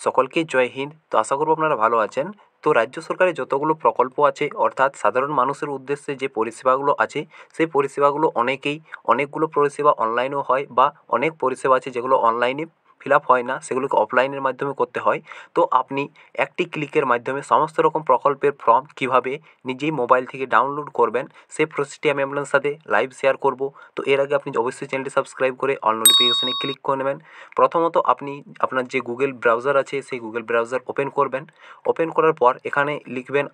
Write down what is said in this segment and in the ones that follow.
সকলকেই জয় হিন্দ। তো আশা করব আপনারা ভালো আছেন। তো রাজ্য সরকারের যতগুলো প্রকল্প আছে, অর্থাৎ সাধারণ মানুষের উদ্দেশ্যে যে পরিষেবাগুলো আছে, সেই পরিষেবাগুলো অনেকগুলো পরিষেবা অনলাইনেও হয়, বা অনেক পরিষেবা আছে যেগুলো অনলাইনে ফিল আপ হয় না, সেগুলোকে অফলাইনের মাধ্যমে করতে হয়। তো আপনি একটি ক্লিকের মাধ্যমে সমস্ত রকম প্রকল্পের ফর্ম কীভাবে নিজেই মোবাইল থেকে ডাউনলোড করবেন, সেই প্রসেসটি আমি আপনাদের সাথে লাইভ শেয়ার করব। তো এর আগে আপনি অবশ্যই চ্যানেলটি সাবস্ক্রাইব করে অল নোটিফিকেশানে ক্লিক করে নেবেন। প্রথমত আপনি আপনার যে গুগল ব্রাউজার আছে, সেই গুগল ব্রাউজার ওপেন করবেন। ওপেন করার পর এখানে লিখবেন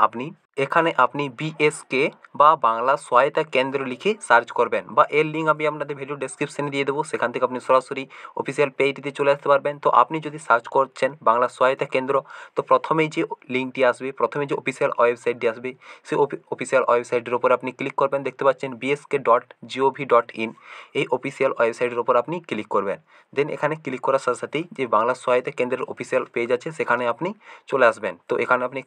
আপনি বিএসকে বা বাংলা সহায়তা কেন্দ্র লিখে সার্চ করবেন, বা এর লিঙ্ক আমি আপনাদের ভিডিও ডেসক্রিপশানে দিয়ে দেবো। সেখান থেকে আপনি সরাসরি অফিসিয়াল পেজটিতে চলে আসতে পারবেন। তো আপনি যদি সার্চ করছেন বাংলা সহায়তা কেন্দ্র, তো প্রথমেই যে লিঙ্কটি আসবে, প্রথমে যে অফিসিয়াল ওয়েবসাইটটি আসবে, সেই অফিসিয়াল ওয়েবসাইটের উপর আপনি ক্লিক করবেন। দেখতে পাচ্ছেন bsk.gov.in, এই অফিসিয়াল ওয়েবসাইটের উপর আপনি ক্লিক করবেন। দেন এখানে ক্লিক করার সাথে সাথেই যে বাংলা সহায়তা কেন্দ্রের অফিসিয়াল পেজ আছে, সেখানে আপনি চলে আসবেন। তো এখানে আপনি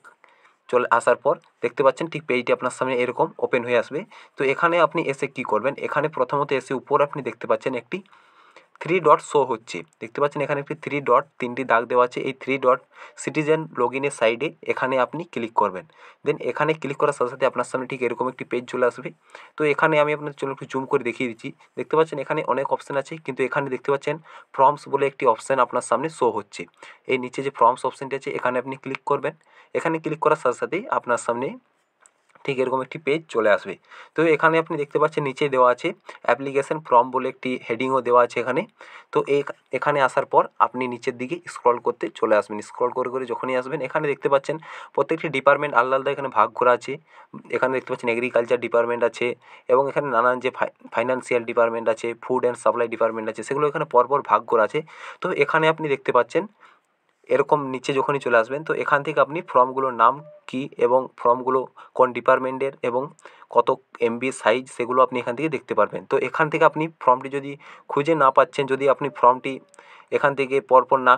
চলে আসার পর দেখতে পাচ্ছেন ঠিক পেজটি আপনার সামনে এরকম ওপেন হয়ে আসবে। তো এখানে আপনি এসে কী করবেন, এখানে প্রথমত এসে উপর আপনি দেখতে পাচ্ছেন একটি 3 ডট শো হচ্ছে। দেখতে পাচ্ছেন এখানে একটি 3 ডট, 3টি দাগ দেওয়া আছে। এই 3 ডট সিটিজেন লগইনের সাইডে এখানে আপনি ক্লিক করবেন। দেন এখানে ক্লিক করার সাথে সাথে আপনার সামনে ঠিক এরকম একটি পেজ চলে আসবে। তো এখানে আমি আপনাদের চলুন একটু জুম করে দেখিয়ে দিচ্ছি। দেখতে পাচ্ছেন এখানে অনেক অপশান আছে, কিন্তু এখানে দেখতে পাচ্ছেন ফর্মস বলে একটি অপশান আপনার সামনে শো হচ্ছে। এই নিচে যে ফর্মস অপশানটি আছে, এখানে আপনি ক্লিক করবেন। এখানে ক্লিক করার সাথে সাথেই আপনার সামনে ঠিক এরকম একটি পেজ চলে আসবে। তো এখানে আপনি দেখতে পাচ্ছেন নিচে দেওয়া আছে অ্যাপ্লিকেশন ফর্ম বলে একটি হেডিংও দেওয়া আছে এখানে। তো এখানে আসার পর আপনি নিচের দিকে স্ক্রল করতে চলে আসবেন। স্ক্রল করে করে যখনই আসবেন, এখানে দেখতে পাচ্ছেন প্রত্যেকটি ডিপার্টমেন্ট আলাদা আলাদা এখানে ভাগ করা আছে। এখানে দেখতে পাচ্ছেন এগ্রিকালচার ডিপার্টমেন্ট আছে, এবং এখানে নানান যে ফাইন্যান্সিয়াল ডিপার্টমেন্ট আছে, ফুড অ্যান্ড সাপ্লাই ডিপার্টমেন্ট আছে, সেগুলো এখানে পরপর ভাগ করা আছে। তো এখানে আপনি দেখতে পাচ্ছেন এরকম নিচে যখনই চলে আসবেন, তো এখান থেকে আপনি ফর্মগুলোর নাম কী এবং ফর্মগুলো কোন ডিপার্টমেন্টের এবং কত এমবি সাইজ, সেগুলো আপনি এখান থেকে দেখতে পারবেন। তো এখান থেকে আপনি ফর্মটি যদি খুঁজে না পাচ্ছেন, যদি আপনি ফর্মটি এখান থেকে পরপর না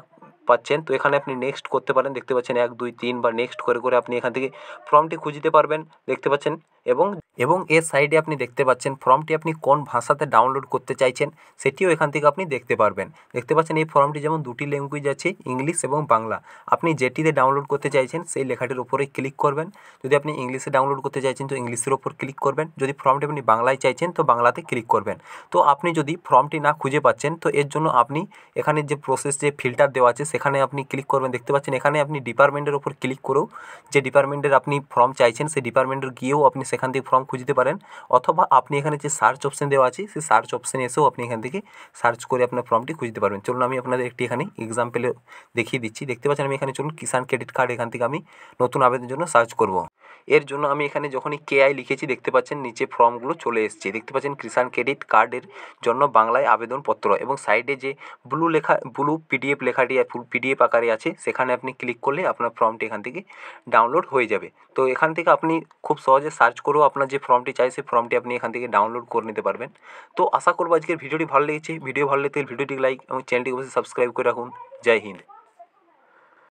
পাচ্ছেন, তো এখানে আপনি নেক্সট করতে পারেন। দেখতে পাচ্ছেন 1 2 3 বা নেক্সট করে করে আপনি এখান থেকে ফর্মটি খুঁজতে পারবেন। দেখতে পাচ্ছেন, এবং এর সাইডে আপনি দেখতে পাচ্ছেন ফর্মটি আপনি কোন ভাষাতে ডাউনলোড করতে চাইছেন, সেটিও এখান থেকে আপনি দেখতে পারবেন। দেখতে পাচ্ছেন এই ফর্মটি যেমন 2টি ল্যাঙ্গুয়েজ আছে, ইংলিশ এবং বাংলা। আপনি যেটিতে ডাউনলোড করতে চাইছেন সেই লেখাটির উপরে ক্লিক করবেন। যদি আপনি ইংলিশে ডাউনলোড করতে চাইছেন, তো ইংলিশের ওপর ক্লিক করবেন। যদি ফর্মটি আপনি বাংলায় চাইছেন, তো বাংলাতে ক্লিক করবেন। তো আপনি যদি ফর্মটি না খুঁজে পাচ্ছেন, তো এর জন্য আপনি এখানে যে প্রসেস, যে ফিল্টার দেওয়া আছে, সেখানে আপনি ক্লিক করবেন। দেখতে পাচ্ছেন এখানে আপনি ডিপার্টমেন্টের ওপর ক্লিক করেও যে ডিপার্টমেন্টের আপনি ফর্ম চাইছেন, সেই ডিপার্টমেন্টের গিয়েও আপনি সেখান থেকে ফর্ম খুঁজতে পারেন। অথবা আপনি এখানে যে সার্চ অপশান দেওয়া আছে, সেই সার্চ অপশানে এসেও আপনি এখান থেকে সার্চ করে আপনার ফর্মটি খুঁজতে পারবেন। চলুন আমি আপনাদের একটি এখানে এক্সাম্পলে দেখিয়ে দিচ্ছি। দেখতে পাচ্ছেন আমি এখানে চলুন কিষাণ ক্রেডিট কার্ড, এখান থেকে আমি নতুন আবেদনের জন্য সার্চ করব। এর জন্য আমি এখানে যখনই কেআই লিখেছি, দেখতে পাচ্ছেন নিচে ফর্মগুলো চলে এসেছে। দেখতে পাচ্ছেন কিষাণ ক্রেডিট কার্ডের জন্য বাংলায় আবেদনপত্র, এবং সাইডে যে ব্লু পিডিএফ লেখাটি ফুল পিডিএফ আকারে আছে, সেখানে আপনি ক্লিক করলে আপনার ফর্মটি এখান থেকে ডাউনলোড হয়ে যাবে। তো এখান থেকে আপনি খুব সহজে সার্চ করেও আপনার যে ফর্মটি চাই, সেই ফর্মটি আপনি এখান থেকে ডাউনলোড করে নিতে পারবেন। তো আশা করব আজকের ভিডিওটি ভালো লেগেছে। ভিডিও ভালো লাগলে ভিডিওটি লাইক এবং চ্যানেলটি অবশ্যই সাবস্ক্রাইব করে রাখুন। জয় হিন্দ।